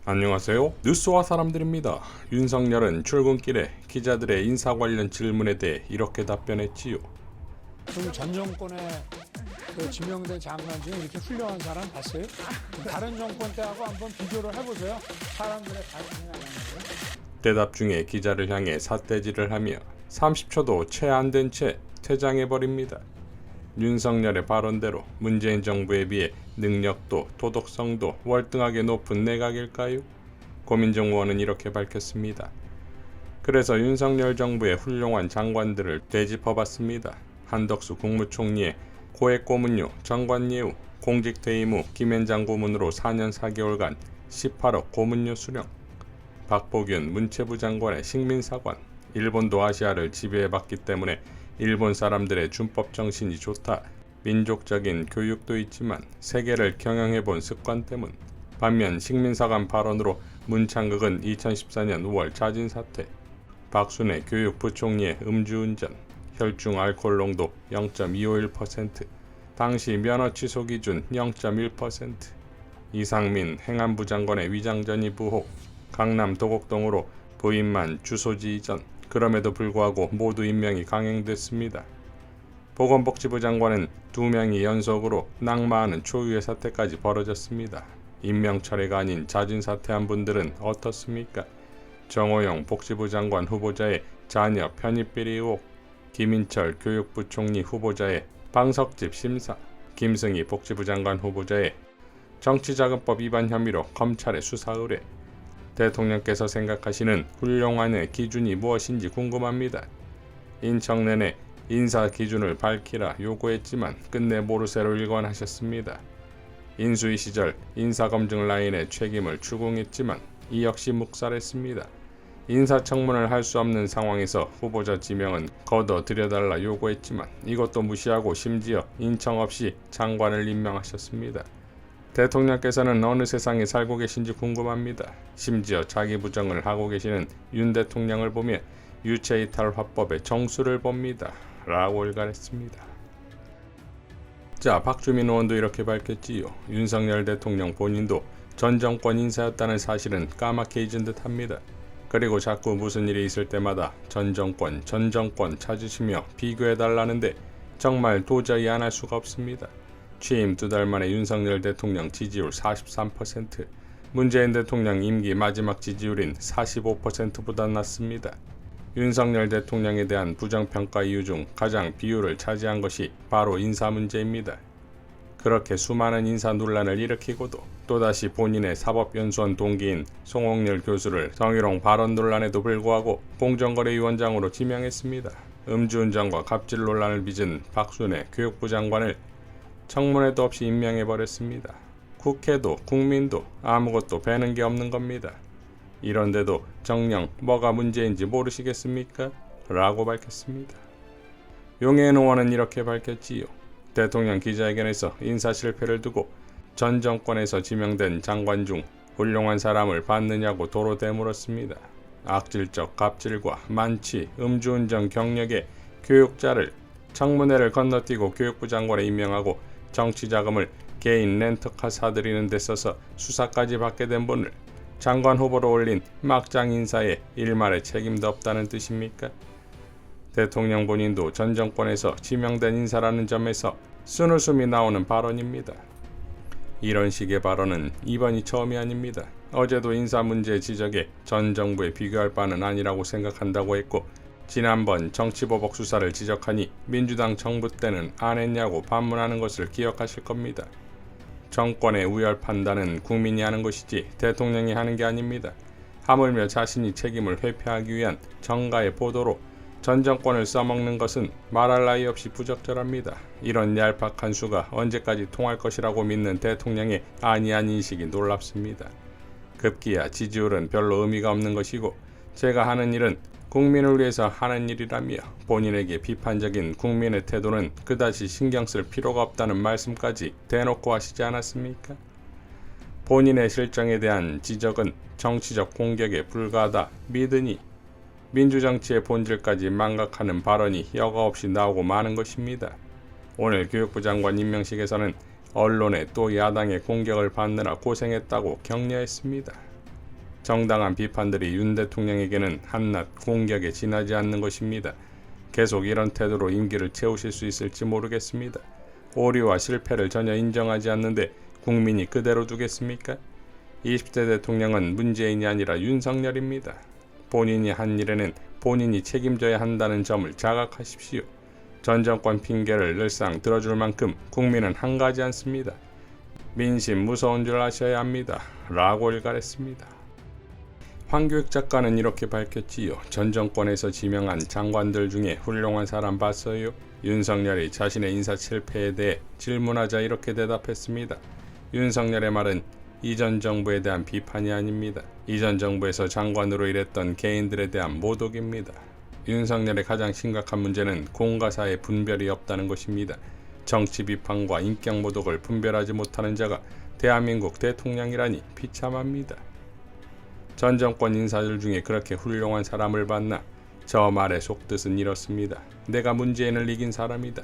안녕하세요. 뉴스와 사람들입니다. 윤석열은 출근길에 기자들의 인사 관련 질문에 대해 이렇게 답변했지요. 전 정권에 지명된 장관 중에 이렇게 훌륭한 사람 봤어요? 다른 정권 때하고 한번 비교를 해보세요. 사람들의 관심이 안 가는데. 대답 중에 기자를 향해 삿대질을 하며 30초도 채 안 된 채 퇴장해버립니다. 윤석열의 발언대로 문재인 정부에 비해 능력도 도덕성도 월등하게 높은 내각일까요? 고민정 의원은 이렇게 밝혔습니다. 그래서 윤석열 정부의 훌륭한 장관들을 되짚어봤습니다. 한덕수 국무총리의 고액 고문료, 정관예우, 공직퇴임 후 김앤장 고문으로 4년 4개월간 18억 고문료 수령, 박보균 문체부 장관의 식민사관, 일본도 아시아를 지배해봤기 때문에 일본 사람들의 준법 정신이 좋다. 민족적인 교육도 있지만 세계를 경영해본 습관 때문. 반면 식민사관 발언으로 문창극은 2014년 5월 자진 사퇴. 박순애 교육부총리의 음주운전, 혈중 알코올 농도 0.251%, 당시 면허 취소 기준 0.1%. 이상민 행안부 장관의 위장전입 의혹, 강남 도곡동으로 부인만 주소지 이전. 그럼에도 불구하고 모두 임명이 강행됐습니다. 보건복지부 장관은 2명이 연속으로 낙마하는 초유의 사태까지 벌어졌습니다. 임명 차례가 아닌 자진 사퇴한 분들은 어떻습니까? 정호영 복지부 장관 후보자의 자녀 편입비리 의혹, 김인철 교육부총리 후보자의 방석집 심사, 김승희 복지부 장관 후보자의 정치자금법 위반 혐의로 검찰에 수사 의뢰. 대통령께서 생각하시는 훌륭한의 기준이 무엇인지 궁금합니다. 인청 내내 인사 기준을 밝히라 요구했지만 끝내 모르쇠로 일관하셨습니다. 인수위 시절 인사검증 라인의 책임을 추궁했지만 이 역시 묵살했습니다. 인사청문을 할 수 없는 상황에서 후보자 지명은 거둬 들여달라 요구했지만 이것도 무시하고 심지어 인청 없이 장관을 임명하셨습니다. 대통령께서는 어느 세상에 살고 계신지 궁금합니다. 심지어 자기 부정을 하고 계시는 윤 대통령을 보며 유체이탈 화법의 정수를 봅니다. 라고 일갈했습니다. 자, 박주민 의원도 이렇게 밝혔지요. 윤석열 대통령 본인도 전 정권 인사였다는 사실은 까맣게 잊은 듯 합니다. 그리고 자꾸 무슨 일이 있을 때마다 전 정권 찾으시며 비교해달라는데 정말 도저히 안 할 수가 없습니다. 취임 2달 만에 윤석열 대통령 지지율 43%, 문재인 대통령 임기 마지막 지지율인 45%보다 낮습니다. 윤석열 대통령에 대한 부정평가 이유 중 가장 비율을 차지한 것이 바로 인사 문제입니다. 그렇게 수많은 인사 논란을 일으키고도 또다시 본인의 사법연수원 동기인 송홍렬 교수를 성희롱 발언 논란에도 불구하고 공정거래위원장으로 지명했습니다. 음주운전과 갑질 논란을 빚은 박순애 교육부 장관을 청문회도 없이 임명해버렸습니다. 국회도 국민도 아무것도 배는 게 없는 겁니다. 이런데도 정녕 뭐가 문제인지 모르시겠습니까? 라고 밝혔습니다. 용해인 의원은 이렇게 밝혔지요. 대통령 기자회견에서 인사 실패를 두고 전 정권에서 지명된 장관 중 훌륭한 사람을 봤느냐고 도로 되물었습니다. 악질적 갑질과 만취, 음주운전 경력의 교육자를 청문회를 건너뛰고 교육부 장관에 임명하고 정치자금을 개인 렌터카 사들이는 데 써서 수사까지 받게 된 분을 장관 후보로 올린 막장 인사에 일말의 책임도 없다는 뜻입니까? 대통령 본인도 전 정권에서 지명된 인사라는 점에서 쓴웃음이 나오는 발언입니다. 이런 식의 발언은 이번이 처음이 아닙니다. 어제도 인사 문제 지적에 전 정부에 비교할 바는 아니라고 생각한다고 했고 지난번 정치보복 수사를 지적하니 민주당 정부 때는 안 했냐고 반문하는 것을 기억하실 겁니다. 정권의 우열 판단은 국민이 하는 것이지 대통령이 하는 게 아닙니다. 하물며 자신이 책임을 회피하기 위한 정가의 보도로 전 정권을 써먹는 것은 말할 나위 없이 부적절합니다. 이런 얄팍한 수가 언제까지 통할 것이라고 믿는 대통령의 안이한 인식이 놀랍습니다. 급기야 지지율은 별로 의미가 없는 것이고 제가 하는 일은 국민을 위해서 하는 일이라며 본인에게 비판적인 국민의 태도는 그다지 신경 쓸 필요가 없다는 말씀까지 대놓고 하시지 않았습니까? 본인의 실정에 대한 지적은 정치적 공격에 불과하다 믿으니 민주정치의 본질까지 망각하는 발언이 여과 없이 나오고 마는 것입니다. 오늘 교육부 장관 임명식에서는 언론에 또 야당의 공격을 받느라 고생했다고 격려했습니다. 정당한 비판들이 윤 대통령에게는 한낱 공격에 지나지 않는 것입니다. 계속 이런 태도로 임기를 채우실 수 있을지 모르겠습니다. 오류와 실패를 전혀 인정하지 않는데 국민이 그대로 두겠습니까? 20대 대통령은 문재인이 아니라 윤석열입니다. 본인이 한 일에는 본인이 책임져야 한다는 점을 자각하십시오. 전 정권 핑계를 늘상 들어줄 만큼 국민은 한가지 않습니다. 민심 무서운 줄 아셔야 합니다. 라고 일갈했습니다. 황교익 작가는 이렇게 밝혔지요. 전 정권에서 지명한 장관들 중에 훌륭한 사람 봤어요? 윤석열이 자신의 인사 실패에 대해 질문하자 이렇게 대답했습니다. 윤석열의 말은 이전 정부에 대한 비판이 아닙니다. 이전 정부에서 장관으로 일했던 개인들에 대한 모독입니다. 윤석열의 가장 심각한 문제는 공과 사의 분별이 없다는 것입니다. 정치 비판과 인격 모독을 분별하지 못하는 자가 대한민국 대통령이라니 비참합니다. 전 정권 인사들 중에 그렇게 훌륭한 사람을 봤나? 저 말의 속뜻은 이렇습니다. 내가 문재인을 이긴 사람이다.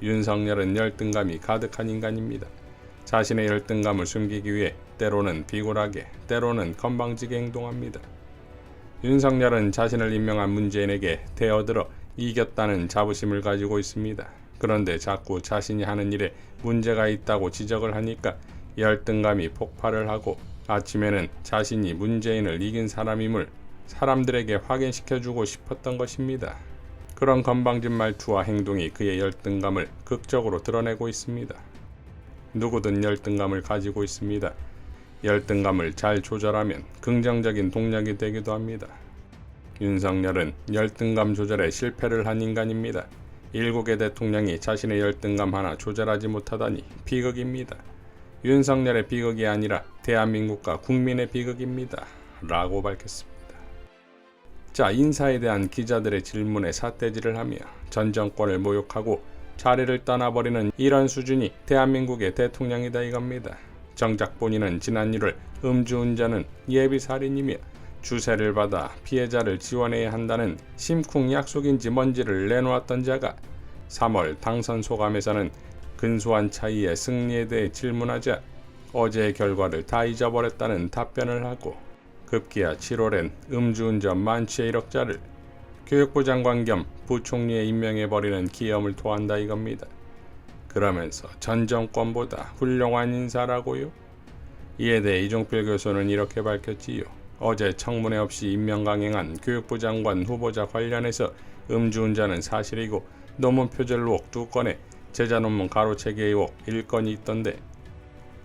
윤석열은 열등감이 가득한 인간입니다. 자신의 열등감을 숨기기 위해 때로는 비굴하게, 때로는 건방지게 행동합니다. 윤석열은 자신을 임명한 문재인에게 대어들어 이겼다는 자부심을 가지고 있습니다. 그런데 자꾸 자신이 하는 일에 문제가 있다고 지적을 하니까 열등감이 폭발을 하고 아침에는 자신이 문재인을 이긴 사람임을 사람들에게 확인시켜주고 싶었던 것입니다. 그런 건방진 말투와 행동이 그의 열등감을 극적으로 드러내고 있습니다. 누구든 열등감을 가지고 있습니다. 열등감을 잘 조절하면 긍정적인 동력이 되기도 합니다. 윤석열은 열등감 조절에 실패를 한 인간입니다. 일국의 대통령이 자신의 열등감 하나 조절하지 못하다니 비극입니다. 윤석열의 비극이 아니라 대한민국과 국민의 비극입니다. 라고 밝혔습니다. 자, 인사에 대한 기자들의 질문에 삿대질을 하며 전 정권을 모욕하고 자리를 떠나버리는 이런 수준이 대한민국의 대통령이다 이겁니다. 정작 본인은 지난 1월 음주운전은 예비살인이며 주세를 받아 피해자를 지원해야 한다는 심쿵 약속인지 뭔지를 내놓았던 자가 3월 당선 소감에서는 근소한 차이의 승리에 대해 질문하자 어제의 결과를 다 잊어버렸다는 답변을 하고 급기야 7월엔 음주운전 만취의 이력자를 교육부 장관 겸 부총리에 임명해버리는 기염을 토한다 이겁니다. 그러면서 전 정권보다 훌륭한 인사라고요? 이에 대해 이종필 교수는 이렇게 밝혔지요. 어제 청문회 없이 임명 강행한 교육부 장관 후보자 관련해서 음주운전은 사실이고 논문 표절 의혹 2건에 제자 논문 가로채기 의혹 1건이 있던데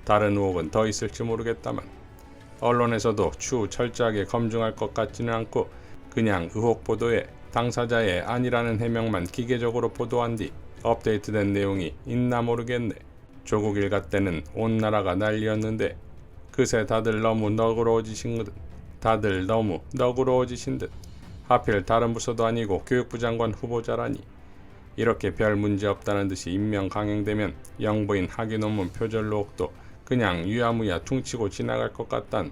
다른 의혹은 더 있을지 모르겠다만 언론에서도 추후 철저하게 검증할 것 같지는 않고 그냥 의혹 보도에 당사자의 아니라는 해명만 기계적으로 보도한 뒤 업데이트된 내용이 있나 모르겠네. 조국 일가 때는 온 나라가 난리였는데 그새 다들 너무 너그러워지신 듯 하필 다른 부서도 아니고 교육부 장관 후보자라니 이렇게 별 문제 없다는 듯이 임명 강행되면 영부인 학위 논문 표절 의혹도 그냥 유야무야 퉁치고 지나갈 것 같은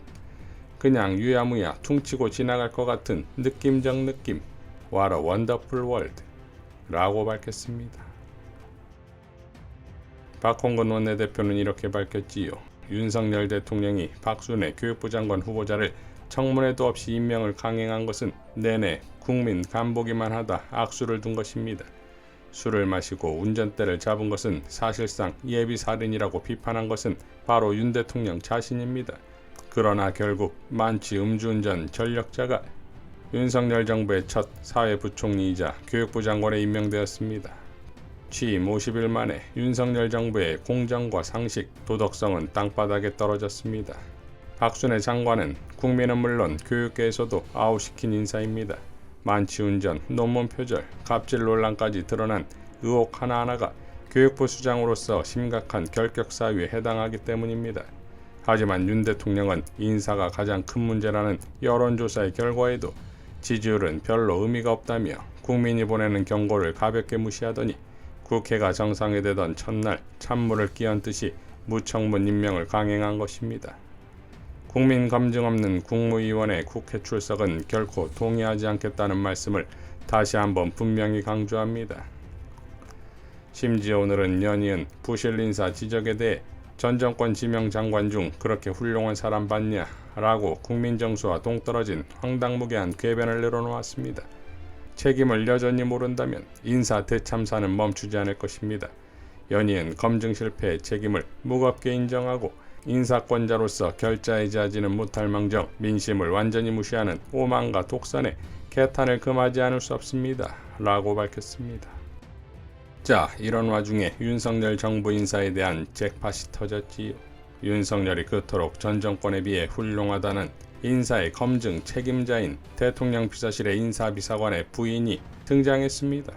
느낌적 느낌. What a wonderful world 라고 밝혔습니다. 박홍근 원내대표는 이렇게 밝혔지요. 윤석열 대통령이 박순애 교육부 장관 후보자를 청문회도 없이 임명을 강행한 것은 내내 국민 간보기만 하다 악수를 둔 것입니다. 술을 마시고 운전대를 잡은 것은 사실상 예비살인이라고 비판한 것은 바로 윤 대통령 자신입니다. 그러나 결국 만취 음주운전 전력자가 윤석열 정부의 첫 사회부총리이자 교육부 장관에 임명되었습니다. 취임 50일 만에 윤석열 정부의 공정과 상식, 도덕성은 땅바닥에 떨어졌습니다. 박순애 장관은 국민은 물론 교육계에서도 아웃시킨 인사입니다. 만취운전, 논문 표절, 갑질 논란까지 드러난 의혹 하나하나가 교육부 수장으로서 심각한 결격 사유에 해당하기 때문입니다. 하지만 윤 대통령은 인사가 가장 큰 문제라는 여론조사의 결과에도 지지율은 별로 의미가 없다며 국민이 보내는 경고를 가볍게 무시하더니 국회가 정상화되던 첫날 찬물을 끼얹듯이 무청문 임명을 강행한 것입니다. 국민 검증 없는 국무위원의 국회 출석은 결코 동의하지 않겠다는 말씀을 다시 한번 분명히 강조합니다. 심지어 오늘은 연이은 부실 인사 지적에 대해 전 정권 지명 장관 중 그렇게 훌륭한 사람 봤냐 라고 국민정서와 동떨어진 황당무계한 궤변을 내려놓았습니다. 책임을 여전히 모른다면 인사 대참사는 멈추지 않을 것입니다. 연이은 검증 실패의 책임을 무겁게 인정하고 인사권자로서 결자해지하지는 못할 망정 민심을 완전히 무시하는 오만과 독선에 개탄을 금하지 않을 수 없습니다. 라고 밝혔습니다. 자, 이런 와중에 윤석열 정부 인사에 대한 잭팟이 터졌지요. 윤석열이 그토록 전 정권에 비해 훌륭하다는 인사의 검증 책임자인 대통령 비서실의 인사비서관의 부인이 등장했습니다.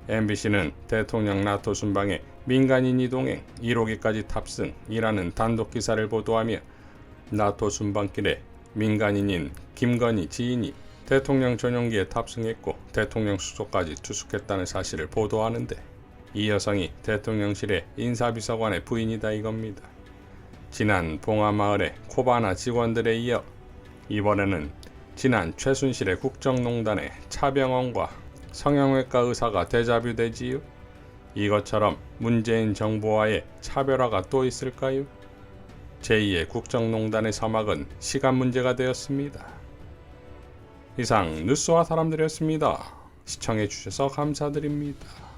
MBC는 대통령 나토 순방에 민간인 이동행 1호기까지 탑승이라는 단독 기사를 보도하며 나토 순방길에 민간인인 김건희 지인이 대통령 전용기에 탑승했고 대통령 숙소까지 투숙했다는 사실을 보도하는데 이 여성이 대통령실의 인사비서관의 부인이다 이겁니다. 지난 봉하마을의 코바나 직원들에 이어 이번에는 지난 최순실의 국정농단의 차병원과 성형외과 의사가 데자뷰되지요. 이것처럼 문재인 정부와의 차별화가 또 있을까요? 제2의 국정농단의 서막은 시간 문제가 되었습니다. 이상 뉴스와 사람들이었습니다. 시청해주셔서 감사드립니다.